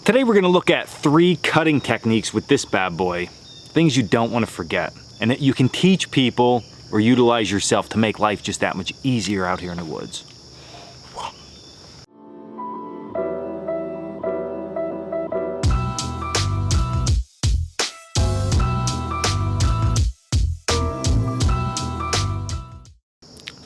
Today we're going to look at 3 cutting techniques with this bad boy. Things you don't want to forget, and that you can teach people or utilize yourself to make life just that much easier out here in the woods.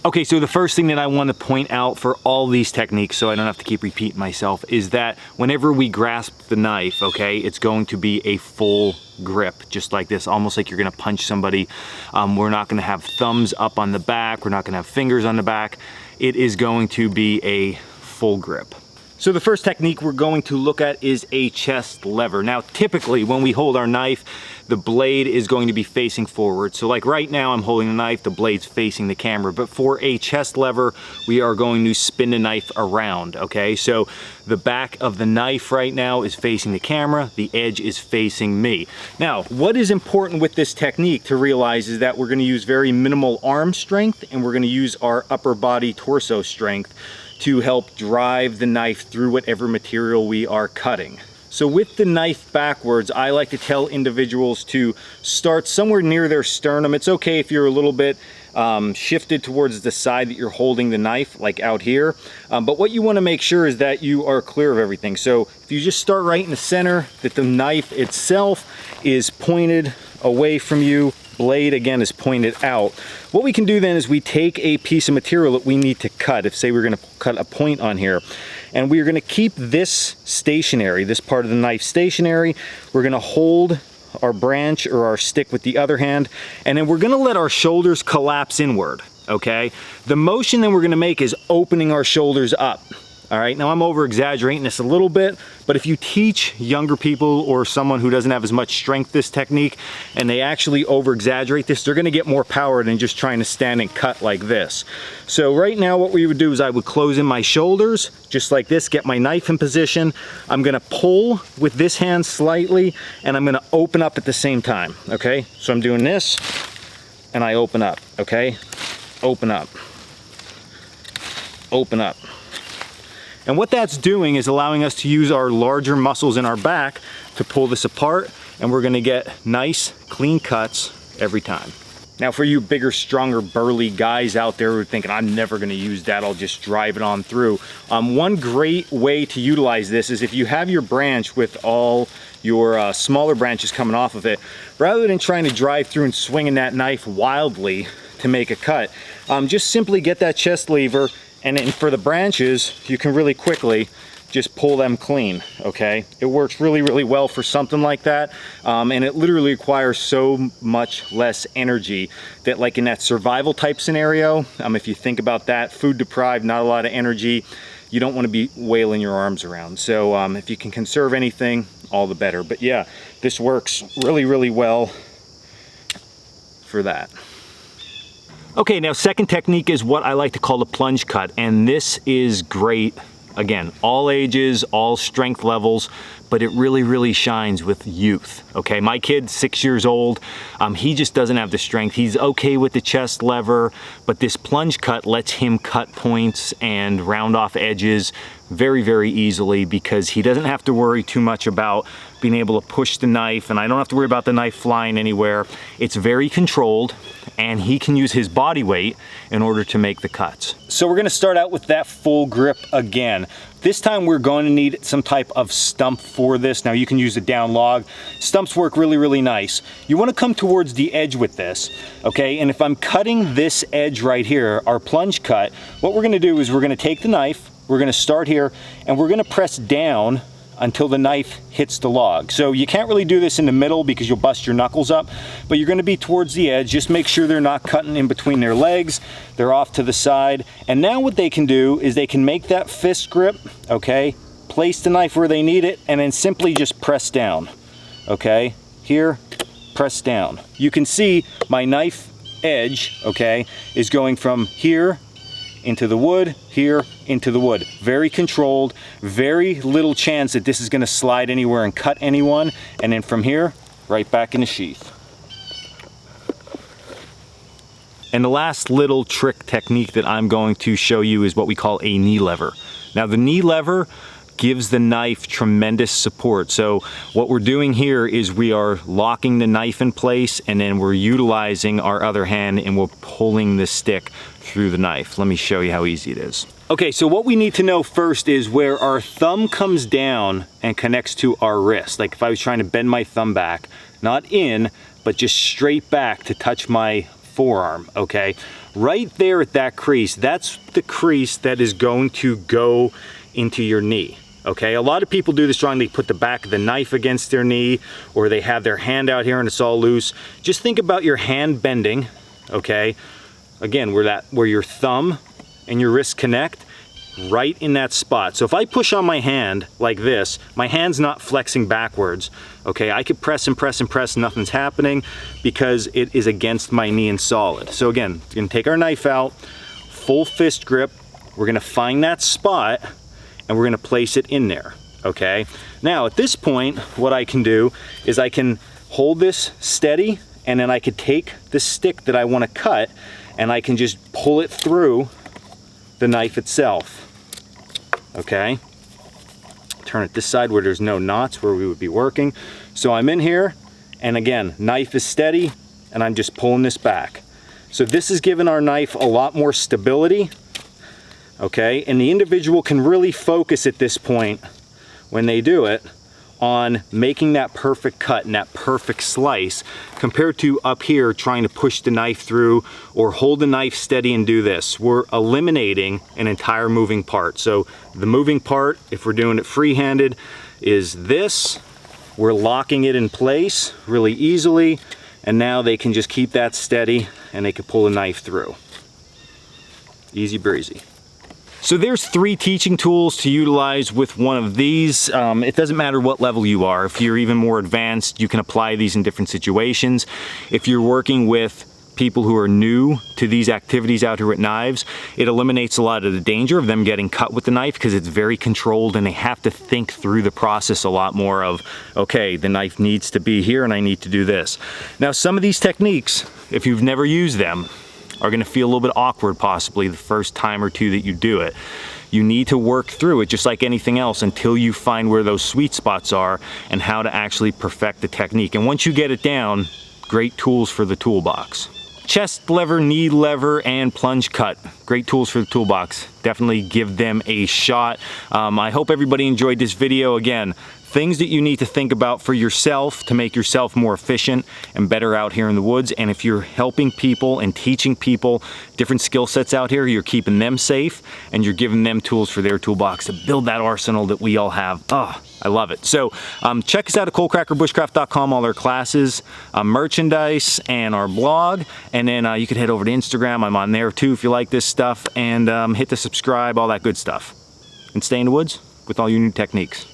Okay, so the first thing that I want to point out for all these techniques, so I don't have to keep repeating myself, is that whenever we grasp the knife, okay, it's going to be a full grip, just like this, almost like you're going to punch somebody. We're not going to have thumbs up on the back. We're not going to have fingers on the back. It is going to be a full grip. So the first technique we're going to look at is a chest lever. Now, typically when we hold our knife, the blade is going to be facing forward. So like right now I'm holding the knife, the blade's facing the camera. But for a chest lever, we are going to spin the knife around, okay? So the back of the knife right now is facing the camera, the edge is facing me. Now, what is important with this technique to realize is that we're gonna use very minimal arm strength and we're gonna use our upper body torso strength to help drive the knife through whatever material we are cutting. So with the knife backwards, I like to tell individuals to start somewhere near their sternum. It's okay if you're a little bit shifted towards the side that you're holding the knife, like out here. But what you want to make sure is that you are clear of everything. So if you just start right in the center, that the knife itself is pointed away from you, blade again is pointed out. What we can do then is we take a piece of material that we need to cut. If say we're going to cut a point on here, and we're going to keep this stationary, this part of the knife stationary. We're going to hold our branch or our stick with the other hand, and then we're going to let our shoulders collapse inward, okay? The motion that we're going to make is opening our shoulders up. All right, now I'm over exaggerating this a little bit, but if you teach younger people or someone who doesn't have as much strength this technique, and they actually over exaggerate this, they're gonna get more power than just trying to stand and cut like this. So right now what we would do is I would close in my shoulders, just like this, get my knife in position. I'm gonna pull with this hand slightly, and I'm gonna open up at the same time, okay? So I'm doing this, and I open up, okay? Open up, open up. And what that's doing is allowing us to use our larger muscles in our back to pull this apart, and we're gonna get nice, clean cuts every time. Now for you bigger, stronger, burly guys out there who are thinking, I'm never gonna use that, I'll just drive it on through. One great way to utilize this is if you have your branch with all your smaller branches coming off of it, rather than trying to drive through and swinging that knife wildly to make a cut, just simply get that chest lever, and then for the branches, you can really quickly just pull them clean, okay? It works really, really well for something like that, and it literally requires so much less energy that, like in that survival type scenario, if you think about that, food deprived, not a lot of energy, you don't want to be wailing your arms around. So if you can conserve anything, all the better. But yeah, this works really, really well for that. Okay, now second technique is what I like to call the plunge cut, and this is great. Again, all ages, all strength levels, but it really, really shines with youth, okay? My kid's 6 years old. He just doesn't have the strength. He's okay with the chest lever, but this plunge cut lets him cut points and round off edges very, very easily because he doesn't have to worry too much about being able to push the knife, and I don't have to worry about the knife flying anywhere. It's very controlled, and he can use his body weight in order to make the cuts. So we're gonna start out with that full grip again. This time we're going to need some type of stump for this. Now you can use a down log. Stumps work really, really nice. You wanna come towards the edge with this, okay? And if I'm cutting this edge right here, our plunge cut, what we're gonna do is we're gonna take the knife, we're gonna start here, and we're gonna press down until the knife hits the log. So you can't really do this in the middle because you'll bust your knuckles up, but you're gonna be towards the edge. Just make sure they're not cutting in between their legs. They're off to the side. And now what they can do is they can make that fist grip, okay? Place the knife where they need it, and then simply just press down, okay? Here, press down. You can see my knife edge, okay, is going from here into the wood, here into the wood. Very controlled, very little chance that this is gonna slide anywhere and cut anyone. And then from here, right back in the sheath. And the last little trick technique that I'm going to show you is what we call a knee lever. Now the knee lever gives the knife tremendous support. So what we're doing here is we are locking the knife in place, and then we're utilizing our other hand and we're pulling the stick through the knife. Let me show you how easy it is. Okay, so what we need to know first is where our thumb comes down and connects to our wrist. Like if I was trying to bend my thumb back, not in, but just straight back to touch my forearm, okay? Right there at that crease, that's the crease that is going to go into your knee, okay? A lot of people do this wrong. They put the back of the knife against their knee, or they have their hand out here and it's all loose. Just think about your hand bending, okay? Again, where your thumb and your wrist connect, right in that spot. So if I push on my hand like this, my hand's not flexing backwards, okay? I could press and press and press, nothing's happening because it is against my knee and solid. So again, we're gonna take our knife out, full fist grip, we're gonna find that spot and we're gonna place it in there, okay? Now at this point, what I can do is I can hold this steady, and then I could take the stick that I wanna cut and I can just pull it through the knife itself. Okay, turn it this side where there's no knots where we would be working. So I'm in here, and again, knife is steady, and I'm just pulling this back. So this is giving our knife a lot more stability, okay? And the individual can really focus at this point when they do it on making that perfect cut and that perfect slice, compared to up here trying to push the knife through or hold the knife steady and do this. We're eliminating an entire moving part. So the moving part, if we're doing it free-handed, is this. We're locking it in place really easily, and now they can just keep that steady and they can pull a knife through. Easy breezy. So there's 3 teaching tools to utilize with one of these. It doesn't matter what level you are. If you're even more advanced, you can apply these in different situations. If you're working with people who are new to these activities out here with knives, it eliminates a lot of the danger of them getting cut with the knife because it's very controlled and they have to think through the process a lot more of, okay, the knife needs to be here and I need to do this. Now, some of these techniques, if you've never used them, are gonna feel a little bit awkward possibly the first time or two that you do it. You need to work through it just like anything else until you find where those sweet spots are and how to actually perfect the technique. And once you get it down, great tools for the toolbox. Chest lever, knee lever, and plunge cut. Great tools for the toolbox. Definitely give them a shot. I hope everybody enjoyed this video. Again, things that you need to think about for yourself to make yourself more efficient and better out here in the woods. And if you're helping people and teaching people different skill sets out here, you're keeping them safe and you're giving them tools for their toolbox to build that arsenal that we all have. Oh, I love it. So check us out at coalcrackerbushcraft.com, all our classes, merchandise, and our blog. And then you can head over to Instagram. I'm on there too if you like this stuff. And hit the subscribe, all that good stuff. And stay in the woods with all your new techniques.